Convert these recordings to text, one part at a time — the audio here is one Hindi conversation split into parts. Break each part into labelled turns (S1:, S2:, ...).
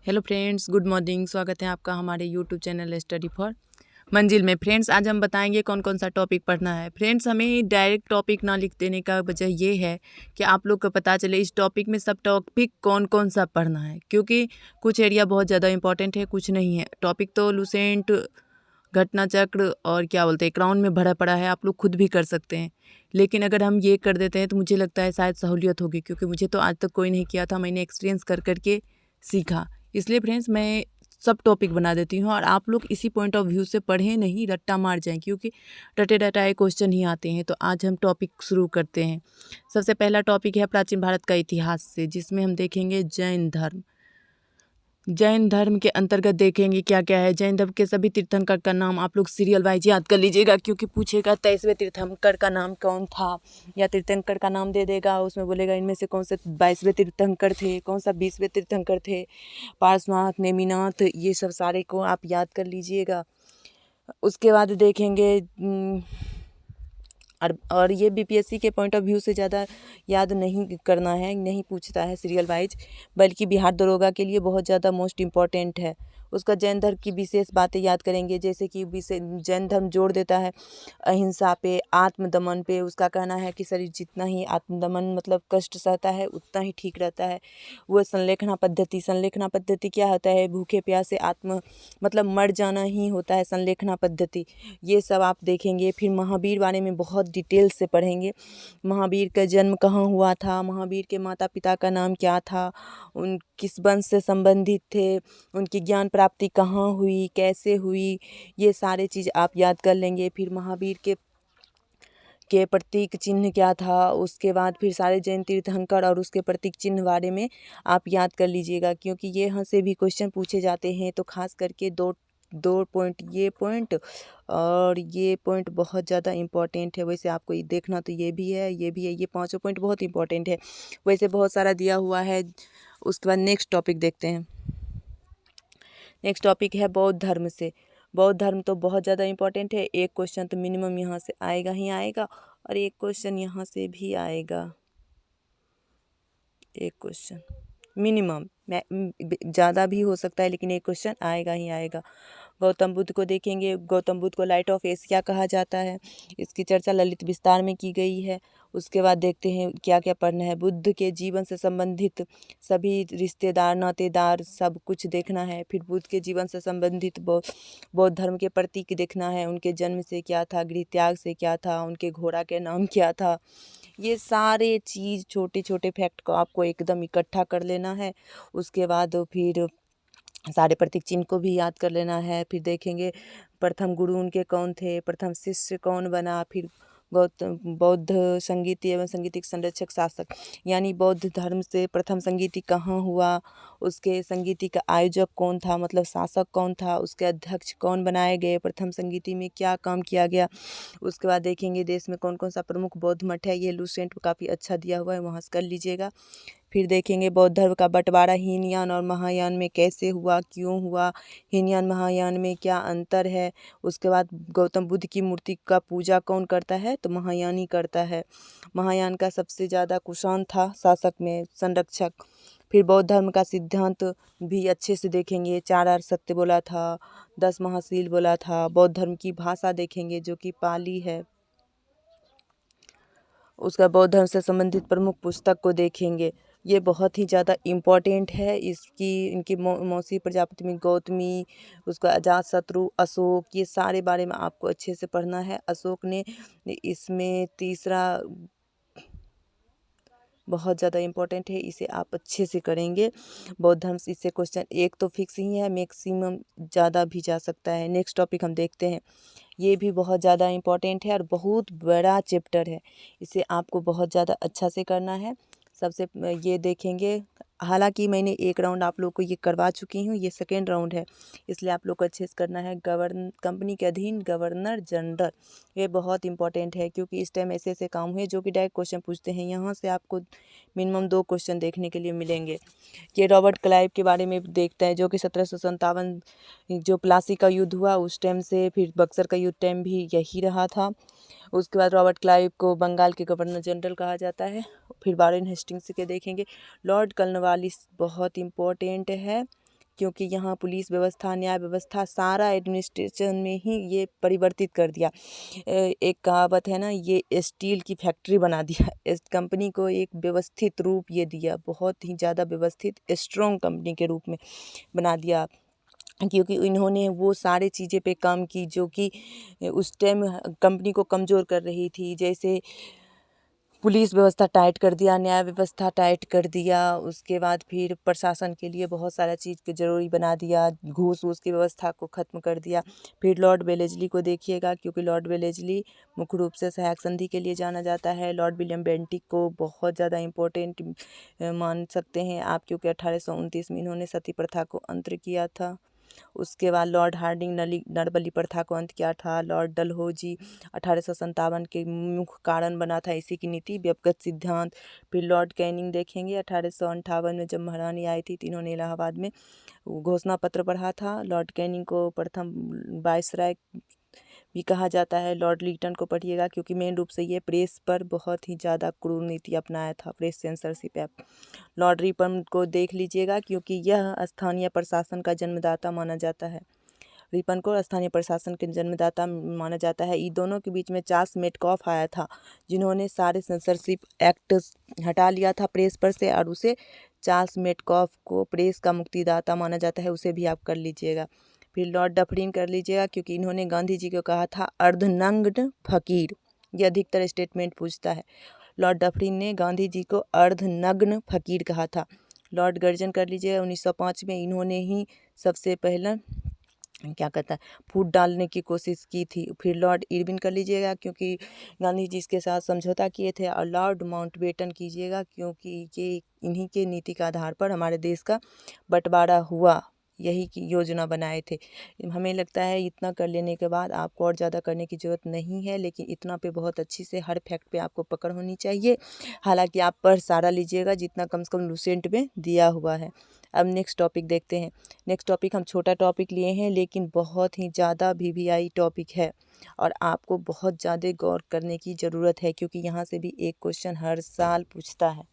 S1: Hello friends, good morning. स्वागत है आपका हमारे यूट्यूब चैनल स्टडी फॉर मंजिल में। फ्रेंड्स, आज हम बताएंगे कौन कौन सा टॉपिक पढ़ना है। फ्रेंड्स, हमें डायरेक्ट टॉपिक ना लिख देने का वजह ये है कि आप लोग को पता चले इस टॉपिक में सब टॉपिक कौन कौन सा पढ़ना है, क्योंकि कुछ एरिया बहुत ज़्यादा इंपॉर्टेंट है, कुछ नहीं है। टॉपिक तो लूसेंट, घटना चक्र और क्या बोलते हैं क्राउन में भरा पड़ा है, आप लोग खुद भी कर सकते हैं। लेकिन अगर हम ये कर देते हैं तो मुझे लगता है शायद सहूलियत होगी, क्योंकि मुझे तो आज तक कोई नहीं किया था, मैंने एक्सपीरियंस कर करके सीखा। इसलिए फ्रेंड्स, मैं सब टॉपिक बना देती हूँ और आप लोग इसी पॉइंट ऑफ व्यू से पढ़ें, नहीं रट्टा मार जाएं, क्योंकि रटे रटाए क्वेश्चन ही आते हैं। तो आज हम टॉपिक शुरू करते हैं। सबसे पहला टॉपिक है प्राचीन भारत का इतिहास से, जिसमें हम देखेंगे जैन धर्म। जैन धर्म के अंतर्गत देखेंगे क्या क्या है। जैन धर्म के सभी तीर्थंकर का नाम आप लोग सीरियल वाइज याद कर लीजिएगा, क्योंकि पूछेगा 23वें तीर्थंकर का नाम कौन था, या तीर्थंकर का नाम दे देगा, उसमें बोलेगा इनमें से कौन से 22वें तीर्थंकर थे, कौन सा 20वें तीर्थंकर थे, पार्श्वनाथ, नेमिनाथ, ये सब सारे को आप याद कर लीजिएगा। उसके बाद देखेंगे और ये बीपीएससी के पॉइंट ऑफ व्यू से ज़्यादा याद नहीं करना है, नहीं पूछता है सीरियल वाइज, बल्कि बिहार दरोगा के लिए बहुत ज़्यादा मोस्ट इम्पॉर्टेंट है। उसका जैन धर्म की विशेष बातें याद करेंगे, जैसे कि जैन धर्म जोड़ देता है अहिंसा पे, आत्मदमन पे। उसका कहना है कि शरीर जितना ही आत्मदमन मतलब कष्ट सहता है उतना ही ठीक रहता है। वो संलेखना पद्धति क्या होता है, भूखे प्यासे आत्म मतलब मर जाना ही होता है संलेखना पद्धति। ये सब आप देखेंगे। फिर महावीर बारे में बहुत डिटेल से पढ़ेंगे। महावीर का जन्म कहाँ हुआ था, महावीर के माता पिता का नाम क्या था, उन किस वंश से संबंधित थे, उनकी ज्ञान प्राप्ति कहाँ हुई, कैसे हुई, ये सारे चीज़ आप याद कर लेंगे। फिर महावीर के प्रतीक चिन्ह क्या था, उसके बाद फिर सारे जैन तीर्थंकर और उसके प्रतीक चिन्ह बारे में आप याद कर लीजिएगा, क्योंकि ये यहाँ से भी क्वेश्चन पूछे जाते हैं। तो खास करके दो दो पॉइंट, ये पॉइंट और ये पॉइंट बहुत ज़्यादा इम्पॉर्टेंट है। वैसे आपको ये देखना तो ये भी है, ये भी है, ये पांचों पॉइंट बहुत इंपॉर्टेंट है। वैसे बहुत सारा दिया हुआ है। उसके बाद नेक्स्ट टॉपिक देखते हैं। नेक्स्ट टॉपिक है बौद्ध धर्म से। बौद्ध धर्म तो बहुत ज़्यादा इंपॉर्टेंट है। एक क्वेश्चन तो मिनिमम यहाँ से आएगा ही आएगा, और एक क्वेश्चन यहाँ से भी आएगा। एक क्वेश्चन मिनिमम, ज़्यादा भी हो सकता है, लेकिन एक क्वेश्चन आएगा ही आएगा। गौतम बुद्ध को देखेंगे। गौतम बुद्ध को लाइट ऑफ एशिया कहा जाता है। इसकी चर्चा ललित विस्तार में की गई है। उसके बाद देखते हैं क्या क्या पढ़ना है। बुद्ध के जीवन से संबंधित सभी रिश्तेदार, नातेदार, सब कुछ देखना है। फिर बुद्ध के जीवन से संबंधित बौद्ध धर्म के प्रतीक देखना है। उनके जन्म से क्या था, गृह त्याग से क्या था, उनके घोड़ा के नाम क्या था। ये सारे चीज़, छोटे छोटे फैक्ट को आपको एकदम इकट्ठा कर लेना है। उसके बाद फिर सारे प्रतीक चिन्ह को भी याद कर लेना है। फिर देखेंगे प्रथम गुरु उनके कौन थे, प्रथम शिष्य कौन बना। फिर गौतम बौद्ध संगीति एवं संगीतिक संरक्षक शासक, यानी बौद्ध धर्म से प्रथम संगीति कहाँ हुआ, उसके संगीति का आयोजक कौन था, मतलब शासक कौन था, उसके अध्यक्ष कौन बनाए गए, प्रथम संगीति में क्या काम किया गया। उसके बाद देखेंगे देश में कौन कौन सा प्रमुख बौद्ध मठ है। ये लूसेंट काफ़ी अच्छा दिया हुआ है, वहाँ से कर लीजिएगा। फिर देखेंगे बौद्ध धर्म का बंटवारा हीनयान और महायान में कैसे हुआ, क्यों हुआ, हीनयान महायान में क्या अंतर है। उसके बाद गौतम बुद्ध की मूर्ति का पूजा कौन करता है, तो महायानी करता है। महायान का सबसे ज़्यादा कुषाण था शासक में, संरक्षक। फिर बौद्ध धर्म का सिद्धांत भी अच्छे से देखेंगे। 4 सत्य बोला था, 10 महाशील बोला था। बौद्ध धर्म की भाषा देखेंगे जो कि पाली है। उसका बौद्ध धर्म से संबंधित प्रमुख पुस्तक को देखेंगे। ये बहुत ही ज़्यादा इम्पॉर्टेंट है। इनकी मौसी प्रजापति में गौतमी, उसका अजातशत्रु, अशोक, ये सारे बारे में आपको अच्छे से पढ़ना है। अशोक ने इसमें तीसरा बहुत ज़्यादा इम्पोर्टेंट है, इसे आप अच्छे से करेंगे। बौद्ध धर्म से इससे क्वेश्चन एक तो फिक्स ही है, मैक्सिमम ज़्यादा भी जा सकता है। नेक्स्ट टॉपिक हम देखते हैं। ये भी बहुत ज़्यादा इम्पोर्टेंट है और बहुत बड़ा चैप्टर है, इसे आपको बहुत ज़्यादा अच्छा से करना है। सबसे ये देखेंगे, हालांकि मैंने एक राउंड आप लोग को ये करवा चुकी हूँ, ये सेकेंड राउंड है, इसलिए आप लोग को अच्छे से करना है। कंपनी के अधीन गवर्नर जनरल, ये बहुत इंपॉर्टेंट है, क्योंकि इस टाइम ऐसे ऐसे काम हुए जो कि डायरेक्ट क्वेश्चन पूछते हैं। यहाँ से आपको मिनिमम 2 क्वेश्चन देखने के लिए मिलेंगे। ये रॉबर्ट क्लाइव के बारे में देखते हैं, जो कि 1757 जो प्लासी का युद्ध हुआ उस टाइम से, फिर बक्सर का युद्ध टाइम भी यही रहा था। उसके बाद रॉबर्ट क्लाइव को बंगाल के गवर्नर जनरल कहा जाता है। फिर वारेन हेस्टिंग्स के देखेंगे। लॉर्ड कॉर्नवालिस बहुत इम्पोर्टेंट है, क्योंकि यहाँ पुलिस व्यवस्था, न्याय व्यवस्था, सारा एडमिनिस्ट्रेशन में ही ये परिवर्तित कर दिया। एक कहावत है ना, ये स्टील की फैक्ट्री बना दिया। इस कंपनी को एक व्यवस्थित रूप ये दिया, बहुत ही ज़्यादा व्यवस्थित स्ट्रॉन्ग कंपनी के रूप में बना दिया, क्योंकि इन्होंने वो सारे चीज़ें पे काम की जो कि उस टाइम कंपनी को कमज़ोर कर रही थी। जैसे पुलिस व्यवस्था टाइट कर दिया, न्याय व्यवस्था टाइट कर दिया, उसके बाद फिर प्रशासन के लिए बहुत सारा चीज़ को ज़रूरी बना दिया, घूस वूस की व्यवस्था को ख़त्म कर दिया। फिर लॉर्ड वेलेस्ली को देखिएगा, क्योंकि लॉर्ड वेलेस्ली मुख्य रूप से सहायक संधि के लिए जाना जाता है। लॉर्ड विलियम बेंटिक को बहुत ज़्यादा इम्पोर्टेंट मान सकते हैं आप, क्योंकि 1829 में इन्होंने सती प्रथा को अंत किया था। उसके बाद लॉर्ड हार्डिंग नरबली प्रथा को अंत किया था। लॉर्ड डलहौजी 1857 के मुख्य कारण बना था इसी की नीति व्यक्तिगत सिद्धांत। फिर लॉर्ड कैनिंग देखेंगे 1858 में जब महारानी आई थी तो इन्होंने इलाहाबाद में घोषणा पत्र पढ़ा था। लॉर्ड कैनिंग को प्रथम वायसराय भी कहा जाता है। लॉर्ड लीटन को पढ़िएगा, क्योंकि मेन रूप से ये प्रेस पर बहुत ही ज़्यादा क्रूर नीति अपनाया था, press censorship app. Lord Ripon को देख लीजिएगा, क्योंकि यह स्थानीय प्रशासन का जन्मदाता माना जाता है। रिपन को स्थानीय प्रशासन के जन्मदाता माना जाता है। इन दोनों के बीच में चार्ल्स मेटकॉफ आया था, जिन्होंने सारे सेंसरशिप एक्ट हटा लिया था प्रेस पर से, और उसे चार्ल्स मेटकॉफ को प्रेस का मुक्तिदाता माना जाता है, उसे भी आप कर लीजिएगा। फिर लॉर्ड डफरिन कर लीजिएगा, क्योंकि इन्होंने गांधी जी को कहा था अर्धनग्न फकीर। ये अधिकतर स्टेटमेंट पूछता है। लॉर्ड डफरिन ने गांधी जी को अर्धनग्न फकीर कहा था। लॉर्ड गर्जन कर लीजिएगा, 1905 में इन्होंने ही सबसे पहला क्या कहता है फूट डालने की कोशिश की थी। फिर लॉर्ड इरविन कर लीजिएगा, क्योंकि गांधी जी इसके साथ समझौता किए थे। और लॉर्ड माउंटबेटन कीजिएगा, क्योंकि ये इन्हीं के नीति के आधार पर हमारे देश का बंटवारा हुआ, यही की योजना बनाए थे। हमें लगता है इतना कर लेने के बाद आपको और ज़्यादा करने की ज़रूरत नहीं है, लेकिन इतना पे बहुत अच्छी से हर फैक्ट पे आपको पकड़ होनी चाहिए। हालांकि आप पढ़ सारा लीजिएगा जितना कम से कम लूसेंट में दिया हुआ है। अब नेक्स्ट टॉपिक देखते हैं। नेक्स्ट टॉपिक हम छोटा टॉपिक लिए हैं, लेकिन बहुत ही ज़्यादा वीवीआई टॉपिक है और आपको बहुत ज़्यादा गौर करने की ज़रूरत है, क्योंकि यहाँ से भी एक क्वेश्चन हर साल पूछता है।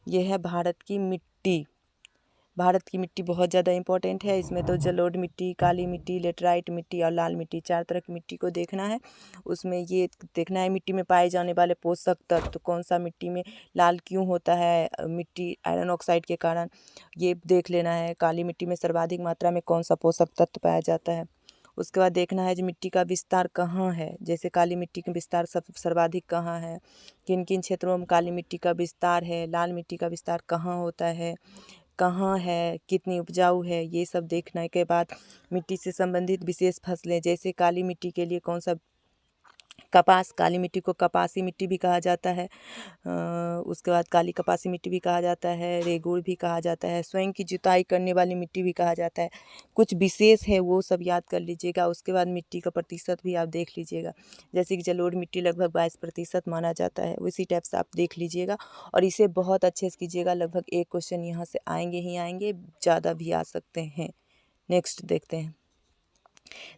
S1: यह है भारत की मिट्टी। भारत की मिट्टी बहुत ज़्यादा इंपॉर्टेंट है। इसमें तो जलोढ़ मिट्टी, काली मिट्टी, लेटराइट मिट्टी और लाल मिट्टी, 4 तरह की मिट्टी को देखना है। उसमें ये देखना है मिट्टी में पाए जाने वाले पोषक तत्व तो कौन सा मिट्टी में लाल क्यों होता है, मिट्टी आयरन ऑक्साइड के कारण, ये देख लेना है। काली मिट्टी में सर्वाधिक मात्रा में कौन सा पोषक तत्व पाया जाता है। उसके बाद देखना है जो मिट्टी का विस्तार कहाँ है, जैसे काली मिट्टी का विस्तार सर्वाधिक कहाँ है, किन किन क्षेत्रों में काली मिट्टी का विस्तार है, लाल मिट्टी का विस्तार कहाँ होता है, कहाँ है, कितनी उपजाऊ है। ये सब देखने के बाद मिट्टी से संबंधित विशेष फसलें, जैसे काली मिट्टी के लिए कौन सा, कपास, काली मिट्टी को कपासी मिट्टी भी कहा जाता है। उसके बाद काली कपासी मिट्टी भी कहा जाता है, रेगुड़ भी कहा जाता है, स्वयं की जुताई करने वाली मिट्टी भी कहा जाता है। कुछ विशेष है वो सब याद कर लीजिएगा। उसके बाद मिट्टी का प्रतिशत भी आप देख लीजिएगा, जैसे कि जलोढ़ मिट्टी लगभग 22% माना जाता है, उसी टाइप से आप देख लीजिएगा और इसे बहुत अच्छे से कीजिएगा। लगभग एक क्वेश्चन यहाँ से आएंगे ही आएंगे, ज़्यादा भी आ सकते हैं। नेक्स्ट देखते हैं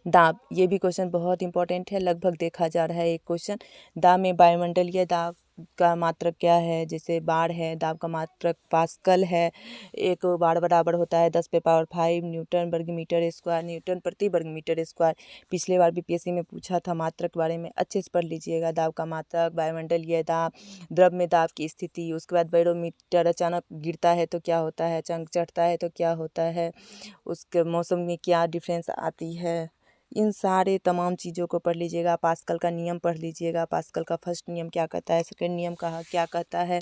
S1: दाब। ये भी क्वेश्चन बहुत इंपॉर्टेंट है, लगभग देखा जा रहा है एक क्वेश्चन। दाब में वायुमंडलीय दाब का मात्रक क्या है, जैसे बाढ़ है, दाब का मात्रक पास्कल है। एक बाढ़ बराबर होता है 10⁵ न्यूटन वर्ग मीटर स्क्वायर, न्यूटन प्रति वर्ग मीटर स्क्वायर। पिछले बार बीपीएससी में पूछा था, मात्रक बारे में अच्छे से पढ़ लीजिएगा। दाब का मात्रक, वायुमंडलीय दाब, द्रव में दाब की स्थिति। उसके बाद बैरोमीटर अचानक गिरता है तो क्या होता है, अचानक चढ़ता है तो क्या होता है, उसके मौसम में क्या डिफरेंस आती है। इन सारे तमाम चीज़ों को पढ़ लीजिएगा। पास्कल का नियम पढ़ लीजिएगा, पास्कल का फर्स्ट नियम क्या कहता है, सेकंड नियम कहा क्या कहता है।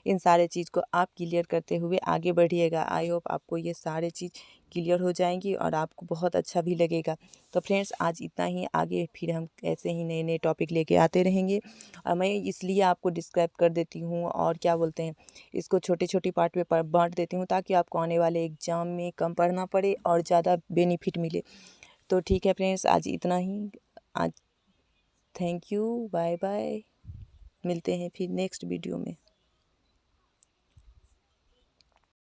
S1: इन सारे चीज़ को आप क्लियर करते हुए आगे बढ़िएगा। आई होप आपको ये सारे चीज़ क्लियर हो जाएंगी और आपको बहुत अच्छा भी लगेगा। तो फ्रेंड्स आज इतना ही, आगे फिर हम ऐसे ही नए नए टॉपिक लेके आते रहेंगे। और मैं इसलिए आपको डिस्क्राइब कर देती हूँ और क्या बोलते हैं, इसको छोटे छोटे पार्ट में बांट देती हूँ, ताकि आपको आने वाले एग्ज़ाम में कम पढ़ना पड़े और ज़्यादा बेनिफिट मिले। तो ठीक है फ्रेंड्स, आज इतना ही। आज थैंक यू, बाय बाय, मिलते हैं फिर नेक्स्ट वीडियो में।